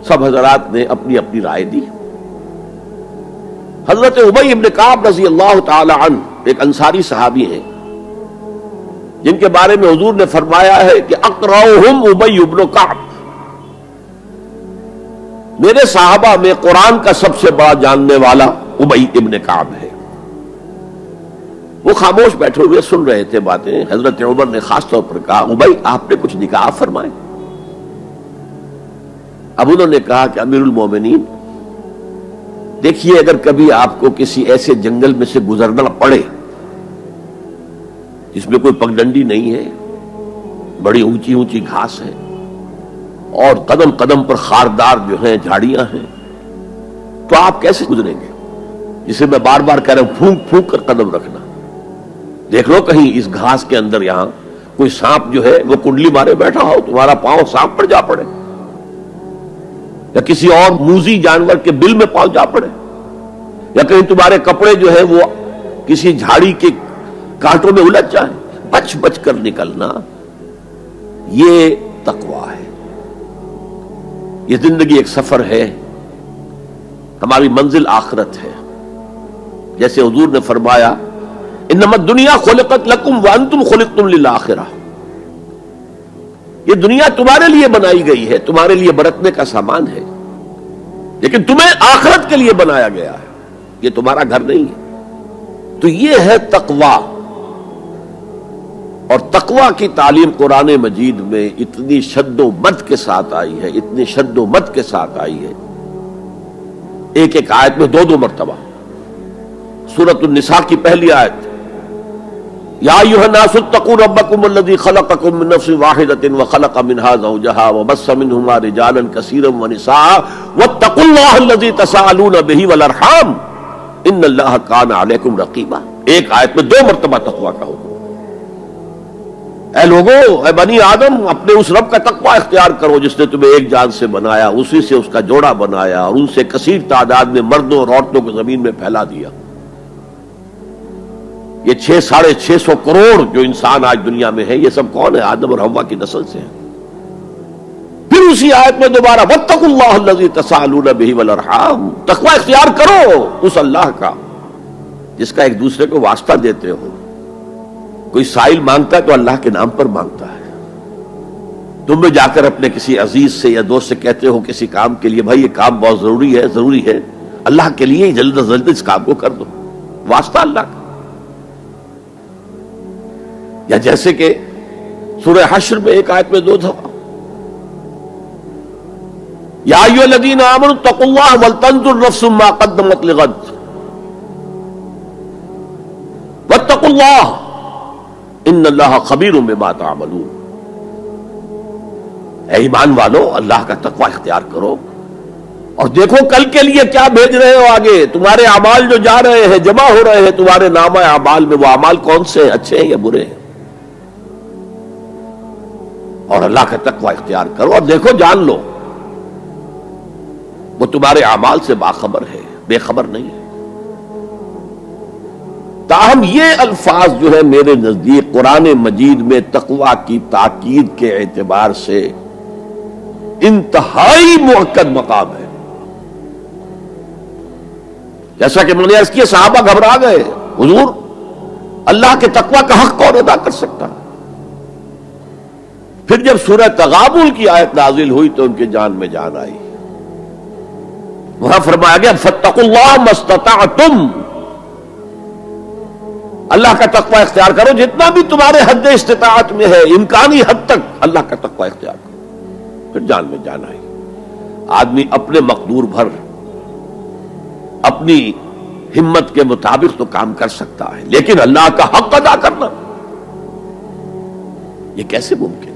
سب حضرات نے اپنی اپنی رائے دی. حضرت ابی ابن کعب رضی اللہ تعالی عنہ ایک انصاری صحابی ہیں جن کے بارے میں حضور نے فرمایا ہے کہ اقرؤہم ابی ابن کعب، میرے صحابہ میں قرآن کا سب سے بڑا جاننے والا ابی ابن کعب ہے. وہ خاموش بیٹھے ہوئے سن رہے تھے باتیں. حضرت عمر نے خاص طور پر کہا ابی آپ نے کچھ نکاح فرمائے. اب انہوں نے کہا کہ امیر المومنین دیکھیے اگر کبھی آپ کو کسی ایسے جنگل میں سے گزرنا پڑے جس میں کوئی پگڈنڈی نہیں ہے، بڑی اونچی اونچی گھاس ہے اور قدم قدم پر خاردار جو ہیں جھاڑیاں ہیں، تو آپ کیسے گزریں گے؟ جسے میں بار بار کہہ رہا ہوں پھونک پھونک کر قدم رکھنا. دیکھ لو کہیں اس گھاس کے اندر یہاں کوئی سانپ جو ہے وہ کنڈلی مارے بیٹھا ہو، تمہارا پاؤں سانپ پر جا پڑے، یا کسی اور موذی جانور کے بل میں پاؤں جا پڑے، یا کہیں تمہارے کپڑے جو ہے وہ کسی جھاڑی کے کانٹوں میں الجھ جائیں. بچ بچ کر نکلنا یہ تقویٰ ہے. یہ زندگی ایک سفر ہے، ہماری منزل آخرت ہے. جیسے حضور نے فرمایا انما الدنیا خلقت لکم وانتم خلقتم للآخرہ، یہ دنیا تمہارے لیے بنائی گئی ہے، تمہارے لیے برتنے کا سامان ہے، لیکن تمہیں آخرت کے لیے بنایا گیا ہے، یہ تمہارا گھر نہیں ہے. تو یہ ہے تقویٰ. اور تقویٰ کی تعلیم قرآن مجید میں اتنی شد و مد کے ساتھ آئی ہے، اتنی شد و مد کے ساتھ آئی ہے، ایک ایک آیت میں دو مرتبہ. سورۃ النساء کی پہلی آیت یا ایھا الناس اتقوا ربکم الذی خلقکم من نفس واحدۃ وخلق منها زوجها وبث منهما رجالا کثیرا ونساء واتقوا اللہ الذی تساءلون به والارحام ان اللہ کان علیکم رقیبا. ایک آیت میں دو مرتبہ تقویٰ کا حکم. اے لوگوں، اے بنی آدم، اپنے اس رب کا تقویٰ اختیار کرو جس نے تمہیں ایک جان سے بنایا، اسی سے اس کا جوڑا بنایا اور ان سے کثیر تعداد میں مردوں اور عورتوں کو زمین میں پھیلا دیا. یہ 600-650 کروڑ جو انسان آج دنیا میں ہے، یہ سب کون ہے؟ آدم اور حوا کی نسل سے ہیں. پھر اسی آیت میں دوبارہ واتقوا اللہ الذی تساءلون به والارحام، تقویٰ اختیار کرو اس اللہ کا جس کا ایک دوسرے کو واسطہ دیتے ہو. کوئی سائل مانگتا ہے تو اللہ کے نام پر مانگتا ہے. تم بھی جا کر اپنے کسی عزیز سے یا دوست سے کہتے ہو کسی کام کے لیے بھائی یہ کام بہت ضروری ہے اللہ کے لیے جلد از جلد اس کام کو کر دو، واسطہ اللہ کا. یا جیسے کہ سورہ حشر میں ایک آیت میں دو دفعہ یا ایھا الذین آمنوا اتقوا اللہ ولتنظر نفس ما قدمت لغد واتقوا اللہ ان اللہ خبیر بما تعملون. اے ایمان والو، اللہ کا تقویٰ اختیار کرو اور دیکھو کل کے لیے کیا بھیج رہے ہو آگے. تمہارے اعمال جو جا رہے ہیں، جمع ہو رہے ہیں تمہارے نامہ اعمال میں، وہ اعمال کون سے ہیں، اچھے ہیں یا برے ہیں. اور اللہ کا تقویٰ اختیار کرو اور دیکھو، جان لو وہ تمہارے اعمال سے باخبر ہے، بے خبر نہیں ہے. تاہم یہ الفاظ جو ہے میرے نزدیک قرآن مجید میں تقویٰ کی تاکید کے اعتبار سے انتہائی مؤکد مقام ہے. جیسا کہ میں نے عرض کیا، صحابہ گھبرا گئے، حضور اللہ کے تقویٰ کا حق کون ادا کر سکتا؟ پھر جب سورہ تغابن کی آیت نازل ہوئی تو ان کے جان میں جان آئی. وہاں فرمایا گیا فاتقوا اللہ ما استطعتم، اللہ کا تقویٰ اختیار کرو جتنا بھی تمہارے حد استطاعت میں ہے، امکانی حد تک اللہ کا تقویٰ اختیار کرو. پھر جان میں جان آئی. آدمی اپنے مقدور بھر اپنی ہمت کے مطابق تو کام کر سکتا ہے، لیکن اللہ کا حق ادا کرنا یہ کیسے ممکن ہے؟